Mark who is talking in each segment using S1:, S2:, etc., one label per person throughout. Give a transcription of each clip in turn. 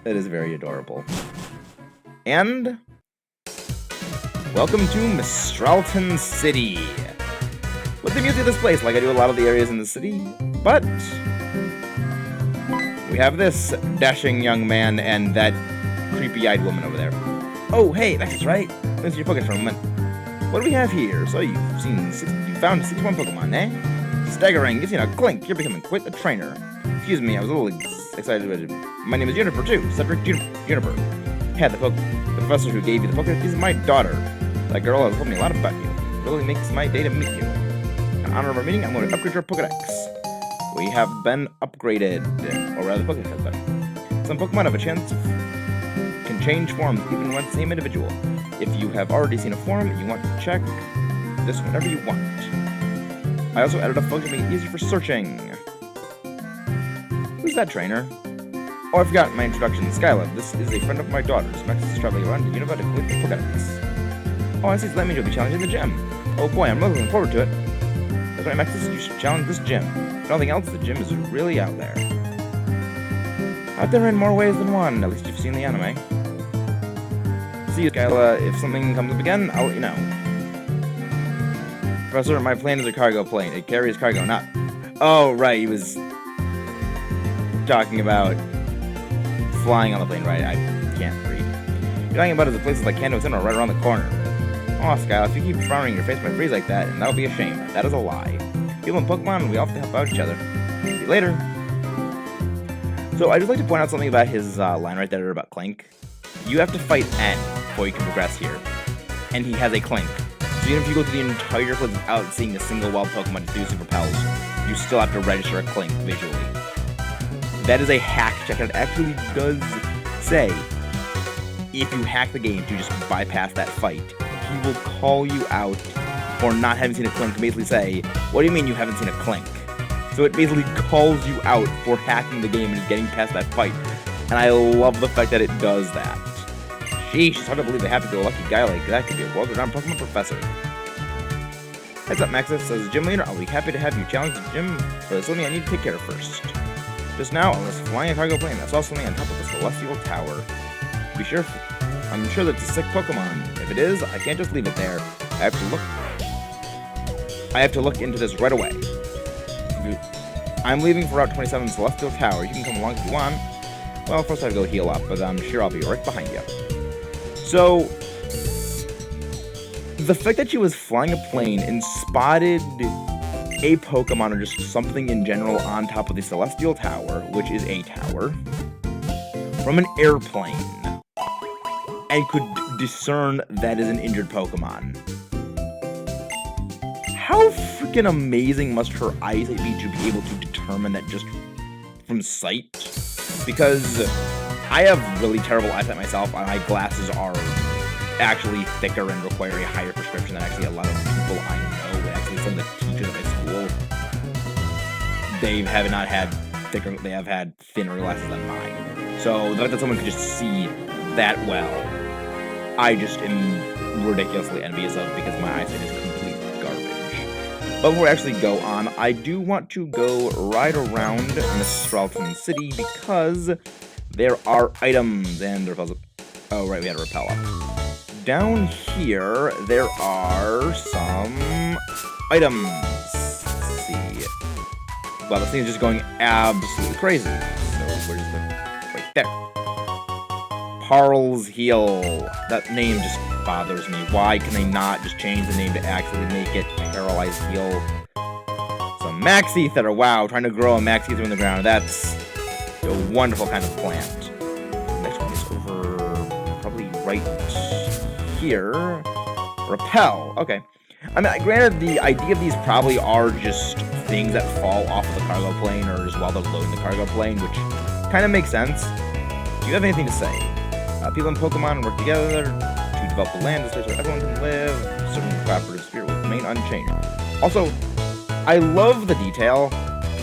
S1: That is very adorable. And welcome to Mistralton City. With the music of this place, like I do a lot of the areas in the city, but we have this dashing young man and that creepy-eyed woman over there. Oh, hey, Maxis, right? Let's see your Pokédex for a moment. What do we have here? So you found 61 Pokemon, eh? Staggering, you've seen a Clink. You're becoming quite the trainer. Excuse me, I was a little excited about it. My name is Juniper, too. Cedric Juniper. Yeah, the professor who gave you the Pokédex is my daughter. That girl has told me a lot about you. It really makes my day to meet you. In honor of our meeting, I'm going to upgrade your Pokédex. We have been upgraded, or rather, the Pokédex has been. Some Pokemon have a chance can change forms even when the same individual. If you have already seen a form, you want to check this whenever you want. I also added a function to make it easy for searching. Who's that trainer? Oh, I forgot my introduction. Skyla, this is a friend of my daughter's. Maxis is traveling around to Unova to collect the Pokédex. Oh, I see. So that means you'll be challenging the gym. Oh boy, I'm really looking forward to it. That's right, Maxis, you should challenge this gym. If nothing else, the gym is really out there. Out there in more ways than one. At least you've seen the anime. See you, Skyla. If something comes up again, I'll let you know. Professor, my plane is a cargo plane. It carries cargo, not... Oh, right, he was talking about flying on the plane, right? I can't read. You're talking about the places like Kanto Center right around the corner. Oh, Skyla, if you keep frowning your face by freeze like that, and that'll be a shame. That is a lie. People in Pokemon, we often help out each other. See you later. So, I'd just like to point out something about his line right there about Clink. You have to fight N before you can progress here. And he has a Clink. So even if you go through the entire place without seeing a single wild Pokemon to do Super Repels, you still have to register a Clink visually. That is a hack check, and it actually does say, if you hack the game to just bypass that fight, he will call you out for not having seen a Clink and basically say, what do you mean you haven't seen a Clink? So it basically calls you out for hacking the game and getting past that fight. And I love the fact that it does that. Sheesh, it's hard to believe a happy-go-lucky guy like that could be a world-renowned Pokemon professor. Heads up, Maxis. As a gym leader, I'll be happy to have you challenge the gym, but there's something I need to take care of first. Just now, I was flying a cargo plane. I saw something on top of the Celestial Tower. I'm sure that's a sick Pokemon. If it is, I can't just leave it there. I have to look into this right away. I'm leaving for Route 27 Celestial Tower. You can come along if you want. Well, first I have to go heal up, but I'm sure I'll be right behind you. So, the fact that she was flying a plane and spotted a Pokemon or just something in general on top of the Celestial Tower, which is a tower, from an airplane, and could discern that is an injured Pokemon. How freaking amazing must her eyesight be to be able to determine that just from sight? Because I have really terrible eyesight myself. My glasses are actually thicker and require a higher prescription than actually a lot of people I know. Actually, some of the teachers at my school, they have had thinner glasses than mine. So the fact that someone could just see that well, I just am ridiculously envious of, because my eyesight is complete garbage. But before we actually go on, I do want to go right around Mistralton City because there are items and repels. Oh, right, we had a repel up. Down here, there are some items. Let's see. Well, this thing is just going absolutely crazy. So, where's the... Right there. Parl's Heal. That name just bothers me. Why can they not just change the name to actually make it Paralyzed Heal? Some Max Ether. Wow, trying to grow a Max Ether in the ground. That's a wonderful kind of plant. Next one is over probably right here. Repel. Okay. I mean, granted, the idea of these probably are just things that fall off of the cargo plane or just while they're loading the cargo plane, which kind of makes sense. Do you have anything to say? People in Pokemon work together to develop the land, a place where everyone can live. Certain cooperative spirit will remain unchanged. Also, I love the detail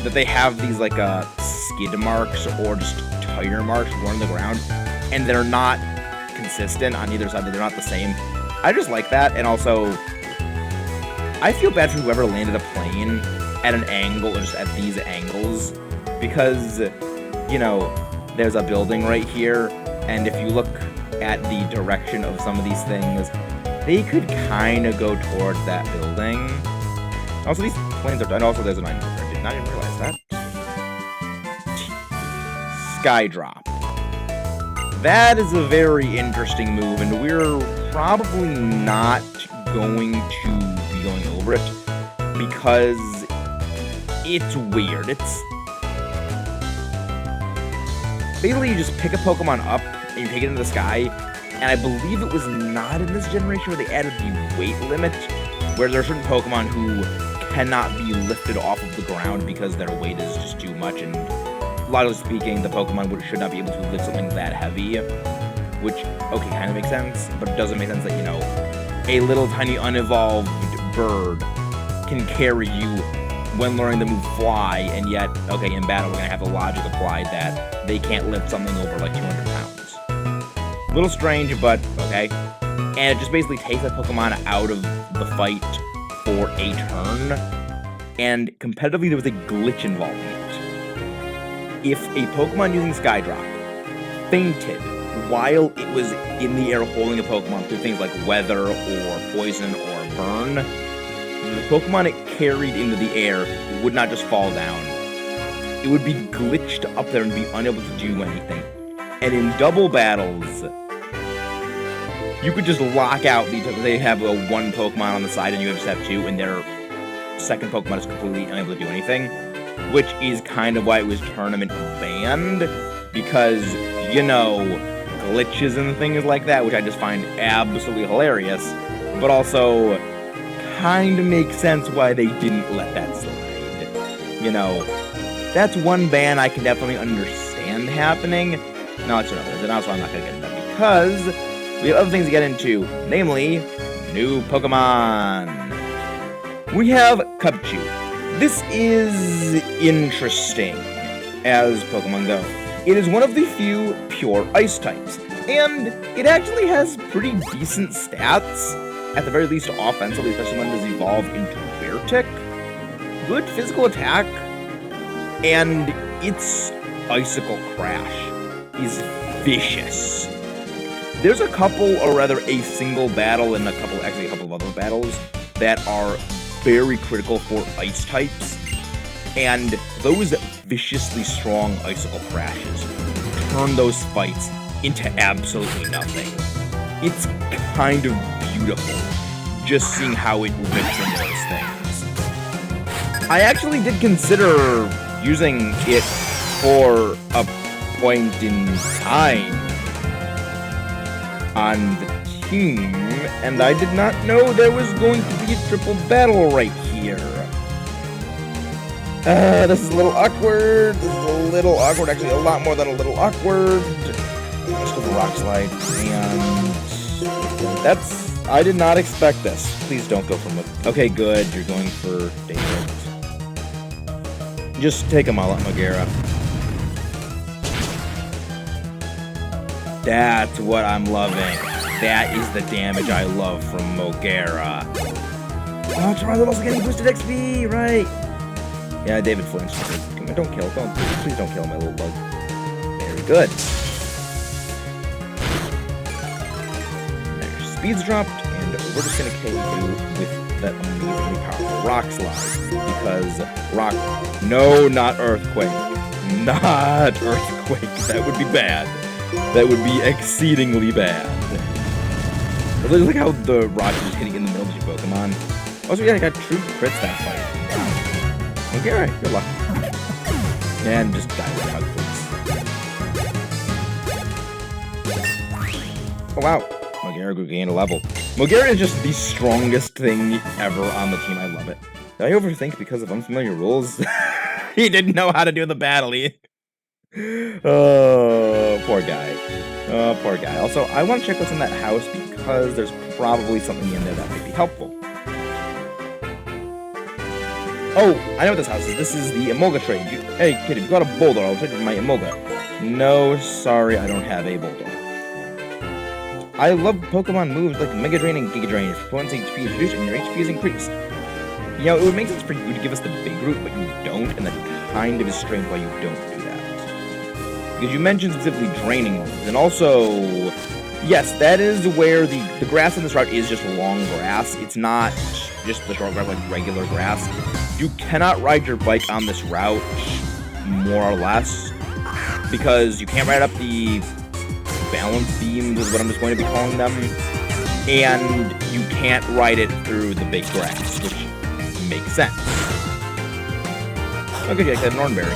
S1: that they have these like skid marks or just tire marks worn on the ground, and they're not consistent on either side. They're not the same. I just like that, and also I feel bad for whoever landed a plane at an angle or just at these angles, because, you know, there's a building right here, and if you look at the direction of some of these things, they could kind of go towards that building. Also, these planes are... And also, there's an item. I did not even realize that. Sky Drop. That is a very interesting move, and we're probably not going to be going over it because it's weird. It's basically you just pick a Pokemon up and you take it into the sky, and I believe it was not in this generation where they added the weight limit, where there are certain Pokemon who cannot be lifted off of the ground because their weight is just too much, and logically speaking, the Pokemon should not be able to lift something that heavy, which, okay, kind of makes sense, but it doesn't make sense that, you know, a little tiny unevolved bird can carry you when learning the move Fly, and yet, okay, in battle, we're going to have the logic applied that they can't lift something over, like, 200 pounds. A little strange, but okay. And it just basically takes that Pokemon out of the fight for a turn, and competitively, there was a glitch involved in it. If a Pokemon using Sky Drop fainted while it was in the air holding a Pokemon through things like weather or poison or burn, the Pokemon it carried into the air would not just fall down. It would be glitched up there and be unable to do anything. And in double battles, you could just lock out because they have a one Pokemon on the side and you just have two, and their second Pokemon is completely unable to do anything. Which is kind of why it was tournament banned, because, you know, glitches and things like that, which I just find absolutely hilarious, but also kind of makes sense why they didn't let that slide. You know, that's one ban I can definitely understand happening. No, it's another, and also I'm not going to get into that, because we have other things to get into, namely, new Pokemon. We have Cubchoo. This is interesting as Pokemon Go. It is one of the few pure ice types, and it actually has pretty decent stats, at the very least offensively, especially when it does evolve into Beartic. Good physical attack, and its Icicle Crash is vicious. There's a couple, or rather a single battle and actually a couple of other battles that are very critical for ice types, and those viciously strong Icicle Crashes turn those fights into absolutely nothing. It's kind of beautiful just seeing how it rips into those things. I actually did consider using it for a point in time on the team, and I did not know there was going to be a triple battle right here. This is a little awkward. Actually a lot more than a little awkward. Let's go for Rock Slide, and I did not expect this. Please don't go from okay, good, you're going for David. Just take them all out, Mogera. That's what I'm loving. That is the damage I love from Mogera. Oh, Toronto's also getting boosted XP, right? Yeah, David flinched. Come on, don't kill. Please don't kill my little bug. Very good. Now your speed's dropped, and we're just gonna kill you with that amazingly powerful Rock Slide. Because no, not Earthquake. Not Earthquake. That would be bad. That would be exceedingly bad. I really like how the rock is just hitting in the middle of your Pokemon. Also, yeah, I got true crits that fight. Okay, alright, good luck. And just die with hug, please. Oh, wow. Mogera gained a level. Mogera is just the strongest thing ever on the team. I love it. Did I overthink because of unfamiliar rules? He didn't know how to do the battle. Oh, poor guy. Oh, poor guy. Also, I want to check what's in that house because there's probably something in there that might be helpful. Oh, I know what this house is. This is the Emolga trade. Hey, kid, if you got a Boulder, I'll trade you my Emolga. No, sorry, I don't have a Boulder. I love Pokemon moves like Mega Drain and Giga Drain. If your opponent's HP is reduced and your HP is increased. You know, it would make sense for you to give us the big route, but you don't, and that kind of is strange why you don't do that. because you mentioned specifically draining moves, and also, yes, that is where the grass in this route is just long grass. It's not just the short grass like regular grass. You cannot ride your bike on this route, more or less, because you can't ride up the balance beams is what I'm just going to be calling them, and you can't ride it through the big grass, which makes sense. Okay, Jake, that Nornberry.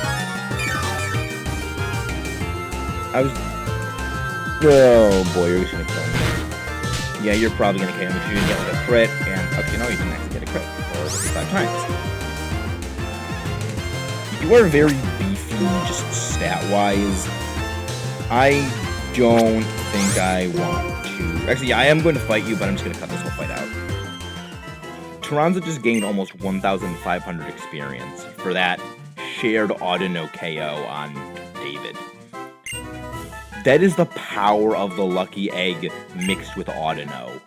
S1: Oh boy, you're just gonna kill me. Yeah, you're probably gonna kill me because you're gonna get like a crit, and okay, no, you didn't actually get a crit, or 5 times. You are very beefy, just stat-wise. I don't think I want to. Actually, I am going to fight you, but I'm just gonna cut this whole fight out. Taranza just gained almost 1,500 experience for that shared Audino KO on David. That is the power of the Lucky Egg mixed with Audino.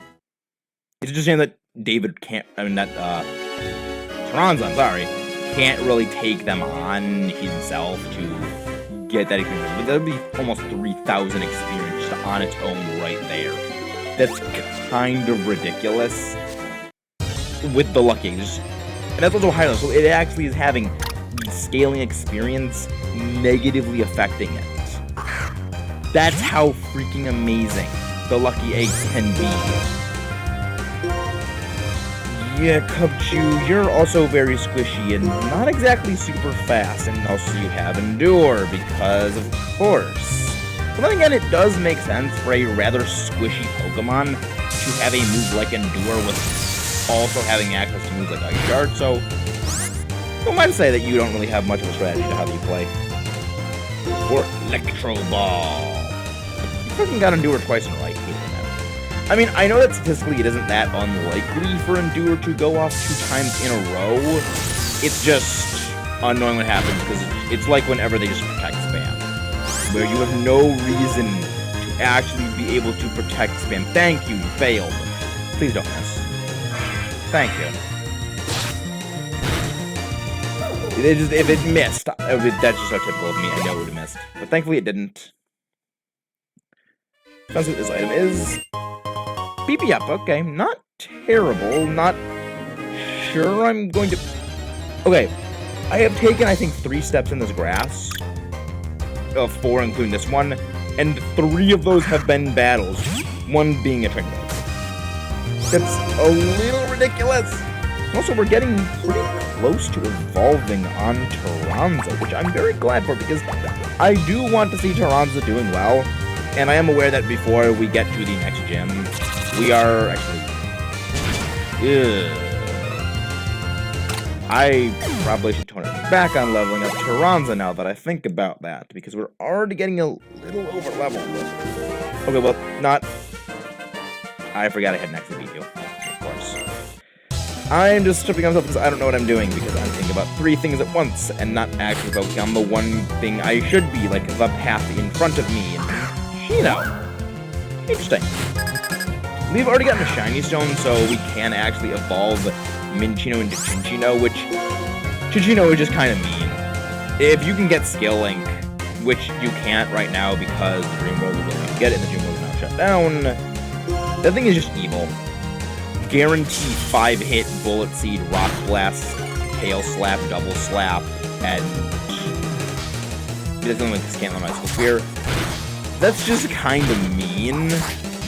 S1: It's just saying that David can't, Taranza, I'm sorry, can't really take them on himself to get that experience. But that would be almost 3,000 experience just on its own right there. That's kind of ridiculous with the Lucky Egg. And that's also higher, so it actually is having the scaling experience negatively affecting it. That's how freaking amazing the Lucky Egg can be. Yeah, Cubchew, you're also very squishy and not exactly super fast, and also you have Endure, because of course. But then again, it does make sense for a rather squishy Pokemon to have a move like Endure with also having access to moves like Ice Shard, so who might say that you don't really have much of a strategy to how you play. Or Electro Ball. You fucking got Endure twice in a row. I hate that. I mean, I know that statistically it isn't that unlikely for Endure to go off 2 times in a row. It's just annoying what happens, because it's like whenever they just protect spam, where you have no reason to actually be able to protect spam. Thank you, you failed. Please don't miss. Thank you. If it missed, that's just so typical of me. I know it would have missed. But thankfully it didn't. That's what this item is. BP up, okay. Not terrible. Not sure I'm going to... Okay. I have taken, I think, 3 steps in this grass. 4, including this one. And 3 of those have been battles. 1 being a trick ball. That's a little ridiculous. Also, we're getting pretty close to evolving on Taranza, which I'm very glad for, because I do want to see Taranza doing well, and I am aware that before we get to the next gym, we are actually... I probably should tone it back on leveling up Taranza now that I think about that, because we're already getting a little over-leveled. Okay, well, not... I forgot I had an extra video, of course. I'm just tripping on myself because I don't know what I'm doing, because I'm thinking about 3 things at once and not actually focusing on the one thing I should be, like the path in front of me. And, you know, interesting. We've already gotten a Shiny Stone, so we can actually evolve Minccino into Cinccino, which Cinccino is just kind of mean. If you can get Skill Link, which you can't right now because the Dream World will let you get it and the Dream World is now shut down, that thing is just evil. Guarantee 5-hit Bullet Seed, Rock Blast, Tail Slap, Double Slap, and he doesn't like the Scanlan Ice Spear. That's just kind of mean,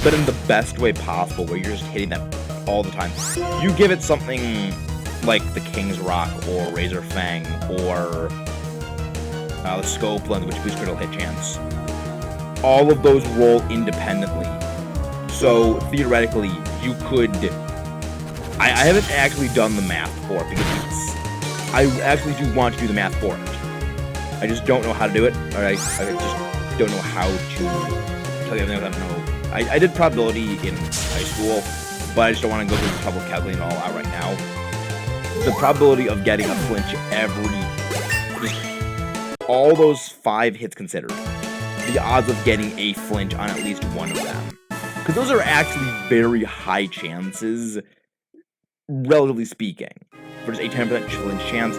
S1: but in the best way possible, where you're just hitting that all the time. You give it something like the King's Rock or Razor Fang or the Scope Lens, which boosts critical hit chance. All of those roll independently. So theoretically, you could... I haven't actually done the math for it, because I actually do want to do the math for it. I just don't know how to do it, or I just don't know how to tell you everything I don't know. I did probability in high school, but I just don't want to go through the trouble calculating it all out right now. The probability of getting a flinch just all those 5 hits considered, the odds of getting a flinch on at least one of them. Because those are actually very high chances, relatively speaking, for just a 10% flinch chance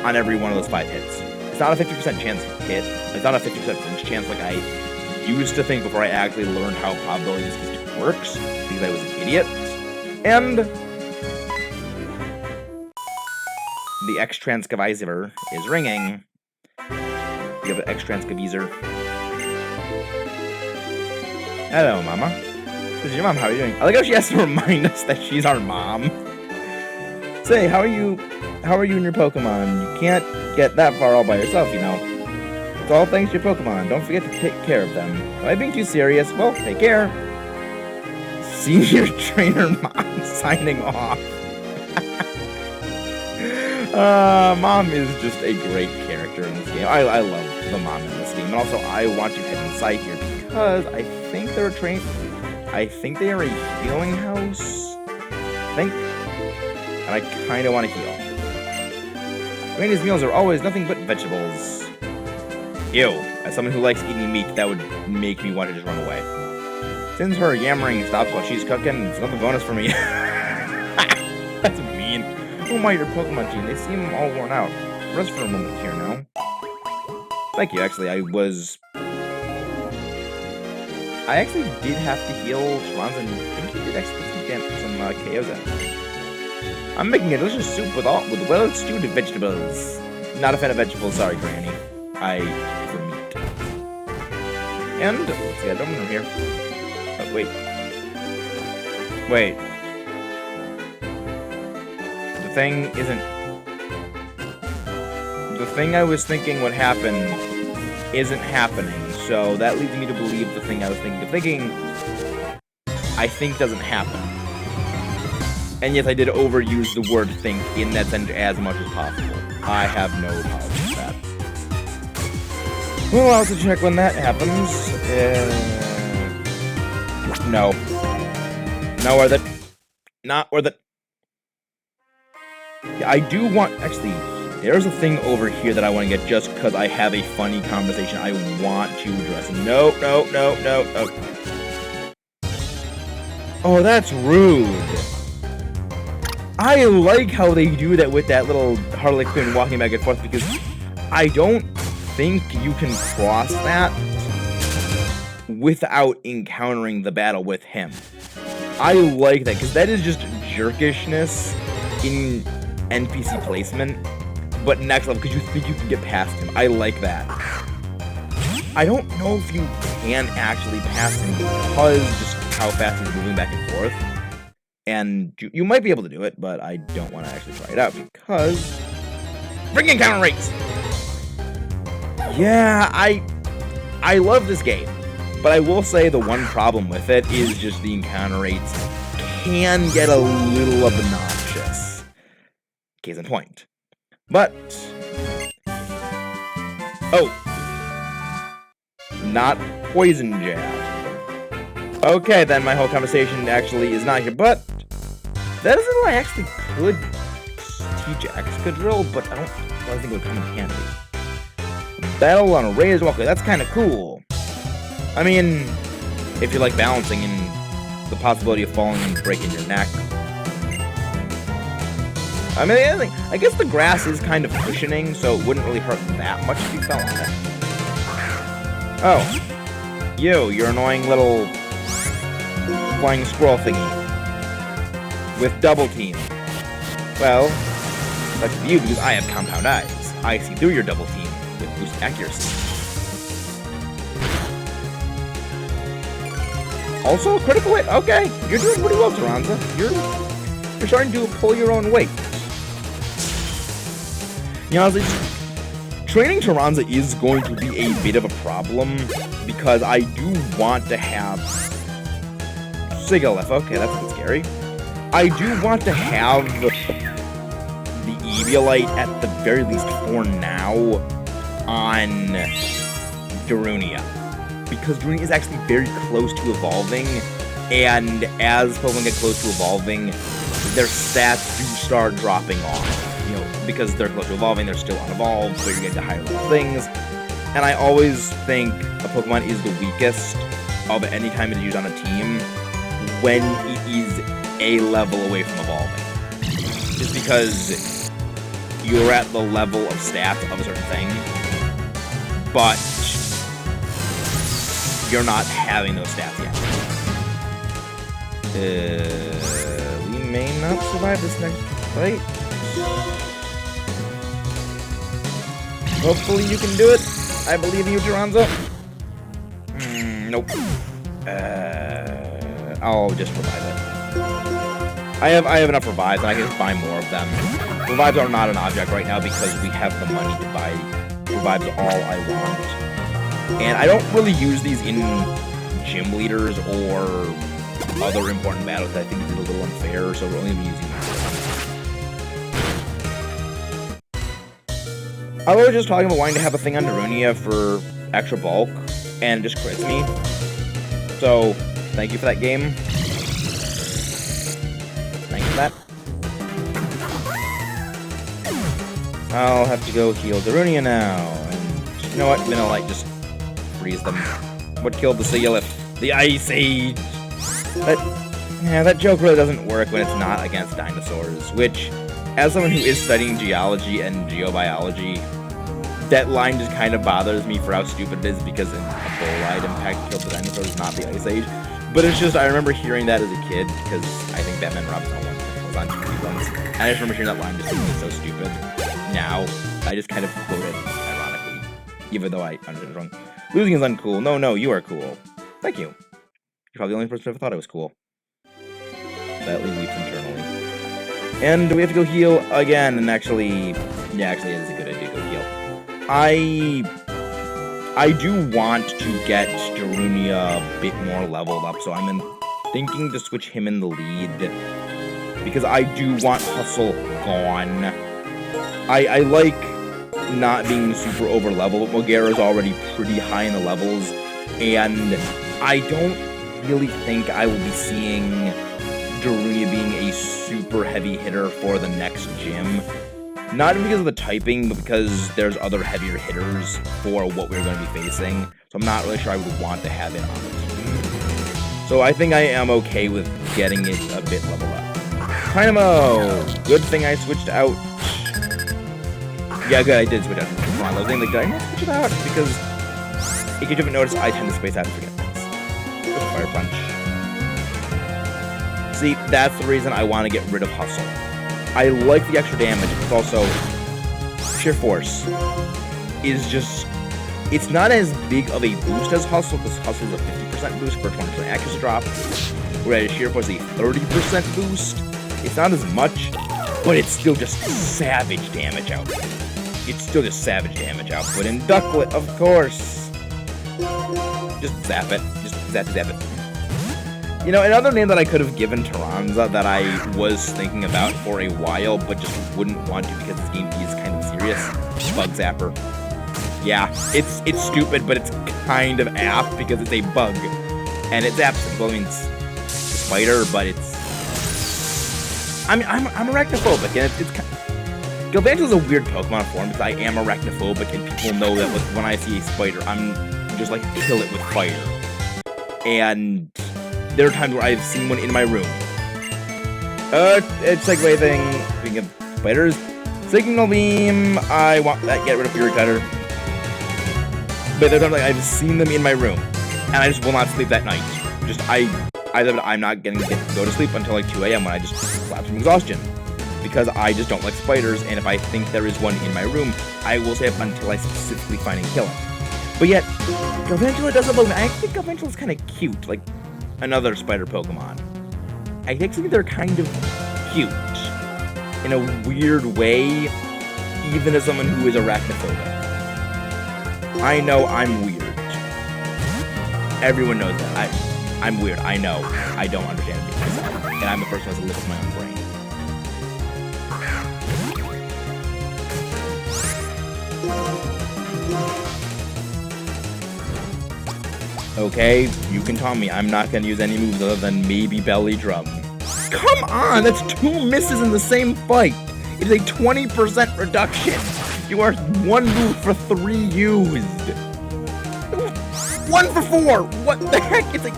S1: on every one of those 5 hits. it's not a 50% chance hit. It's not a 50% flinch chance like I used to think before I actually learned how probability statistics works, because I was an idiot. And the X-Scissor is ringing. You have an X-Scissor. Hello, Mama. This is your mom. How are you doing? I like how she has to remind us that she's our mom. Say, how are you in your Pokemon? You can't get that far all by yourself, you know. It's all thanks to your Pokemon. Don't forget to take care of them. Am I being too serious? Well, take care. Senior Trainer Mom signing off. Mom is just a great character in this game. I love the mom in this game. And also, I want to head inside here because I think they're I think they are a healing house. I think. And I kind of want to heal. Granny's meals are always nothing but vegetables. Ew. As someone who likes eating meat, that would make me want to just run away. Since her yammering stops while she's cooking, it's another bonus for me. That's mean. Oh my, your Pokemon team. They seem all worn out. Rest for a moment here now. Thank you, actually. I actually did have to heal Tronza, and I think he did actually get some KOs in. I'm making a delicious soup with well-stewed vegetables. Not a fan of vegetables, sorry, Granny. I prefer meat. And let's get a room here. Oh, wait. The thing isn't. The thing I was thinking would happen isn't happening, so that leads me to believe the thing I was thinking I think doesn't happen. And yes, I did overuse the word think in that sentence as much as possible. I have no apology for that. We'll also check when that happens. No. Not worth it. Not worth it. Yeah, I do want... Actually, there's a thing over here that I want to get just because I have a funny conversation I want to address. No. Oh, that's rude. I like how they do that with that little Harley Quinn walking back and forth because I don't think you can cross that without encountering the battle with him. I like that because that is just jerkishness in NPC placement, but next level because you think you can get past him. I like that. I don't know if you can actually pass him because just how fast he's moving back and forth. And you might be able to do it, but I don't want to actually try it out because... Bring encounter rates! Yeah, I love this game, but I will say the one problem with it is just the encounter rates can get a little obnoxious. Case in point. But... Oh! Not poison jab. Okay, then my whole conversation actually is not here, but... That isn't what I actually could teach Excadrill, but I don't think it would come in handy. Battle on a raised walkway, that's kind of cool. I mean, if you like balancing and the possibility of falling and breaking your neck. I mean, the other thing, I guess the grass is kind of cushioning, so it wouldn't really hurt that much if you fell on it. Oh. You're annoying little flying squirrel thingy. With double team. Well, that's you because I have compound eyes. I see through your double team with boost accuracy. Also, critical hit. Okay, you're doing pretty well, Tronza. You're starting to pull your own weight. You know, honestly, training Tronza is going to be a bit of a problem because I do want to have Sigalef. Okay, that's a bit scary. I do want to have the Eviolite at the very least for now on Darunia. Because Darunia is actually very close to evolving, and as Pokemon get close to evolving, their stats do start dropping off. You know, because they're close to evolving, they're still unevolved, so you're getting to higher level things. And I always think a Pokemon is the weakest of any time it's used on a team when it is a level away from evolving. Just because you're at the level of stats of a certain thing, but you're not having those stats yet. We may not survive this next fight. Hopefully you can do it. I believe in you, Taranza. Nope. I'll just revive it. I have enough revives, and I can just buy more of them. Revives are not an object right now because we have the money to buy revives all I want. And I don't really use these in gym leaders or other important battles. I think it's a little unfair, so we're only going to be using these. I was just talking about wanting to have a thing on Darunia for extra bulk, and it just crits me. So, thank you for that game. Thanks for that. I'll have to go heal Darunia now. And you know what? I'm gonna like just freeze them. What killed the Sealith? The Ice Age! That joke really doesn't work when it's not against dinosaurs, which, as someone who is studying geology and geobiology, that line just kind of bothers me for how stupid it is because in a bolide impact killed the dinosaurs, not the Ice Age. But it's just, I remember hearing that as a kid because I think Batman Robin was on TV once. And I just remember hearing that line just thinking it's so stupid. Now, I just kind of quote it ironically, even though I understand it wrong. Losing is uncool. No, you are cool. Thank you. You're probably the only person who ever thought I was cool. Sadly leaps internally. And we have to go heal again, and actually, yeah, it is a good idea to go heal. I do want to get Darunia a bit more leveled up, so I'm thinking to switch him in the lead, because I do want Hustle gone. I like not being super over level, but Mogera's already pretty high in the levels, and I don't really think I will be seeing Darunia being a super heavy hitter for the next gym. Not because of the typing, but because there's other heavier hitters for what we're going to be facing, so I'm not really sure I would want to have it on the team. So I think I am okay with getting it a bit leveled up. Dynamo! Good thing I switched out. Yeah, good, I did switch out. Come on, I was thinking, like, did I not switch it out? Because, if you haven't noticed, I tend to space out and forget things. Good Fire Punch. See, that's the reason I want to get rid of Hustle. I like the extra damage, but also, Sheer Force is just, it's not as big of a boost as Hustle, because Hustle is a 50% boost for a 20% accuracy drop, whereas Sheer Force is a 30% boost. It's not as much, but it's still just savage damage output. It's still just savage damage output. And Ducklet, of course. Just zap it. Just zap it. You know, another name that I could have given Taranza that I was thinking about for a while, but just wouldn't want to because this game is kind of serious. Bug Zapper. Yeah, it's stupid, but it's kind of apt because it's a bug. And it zaps. Well, I mean, it's a spider, but it's... I'm arachnophobic, and it's kind of... Galvantula's a weird Pokemon form because I am arachnophobic, and people know that when I see a spider, I'm just like, kill it with fire. And there are times where I've seen one in my room. It's segue thing. Speaking of spiders, Signal Beam. I want that. Get rid of Fury Cutter. But there are times like I've seen them in my room, and I just will not sleep that night. I'm not going to go to sleep until like 2 a.m. when I just collapse from exhaustion. Because I just don't like spiders, and if I think there is one in my room, I will stay up until I specifically find and kill it. But yet, Galvantula doesn't bug me. I think Galvantula's kind of cute, like another spider Pokemon. I think they're kind of cute in a weird way, even as someone who is arachnophobic. I know I'm weird. Everyone knows that. I'm weird. I know. I don't understand it myself, and I'm the person who has to live with my own brain. Okay, you can taunt me. I'm not going to use any moves other than maybe Belly Drum. Come on! That's 2 misses in the same fight! It is a 20% reduction! You are 1 move for 3 used! 1 for 4! What the heck? It's like...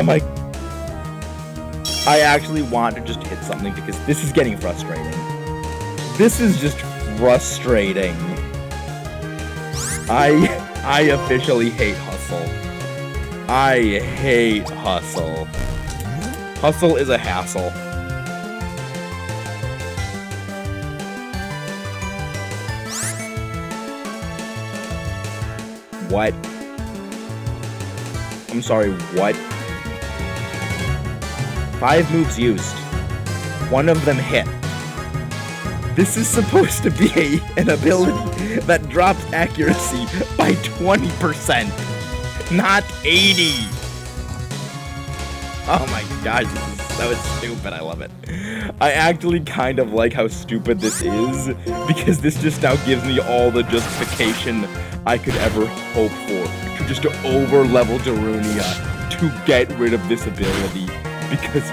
S1: my... I actually want to just hit something because this is getting frustrating. This is just frustrating. I officially hate Hustle. I hate Hustle. Hustle is a hassle. What? I'm sorry, what? 5 moves used. 1 of them hit. This is supposed to be an ability that drops accuracy by 20%, not 80. Oh my gosh, this is so stupid, I love it. I actually kind of like how stupid this is, because this just now gives me all the justification I could ever hope for, to just over-level Darunia to get rid of this ability, because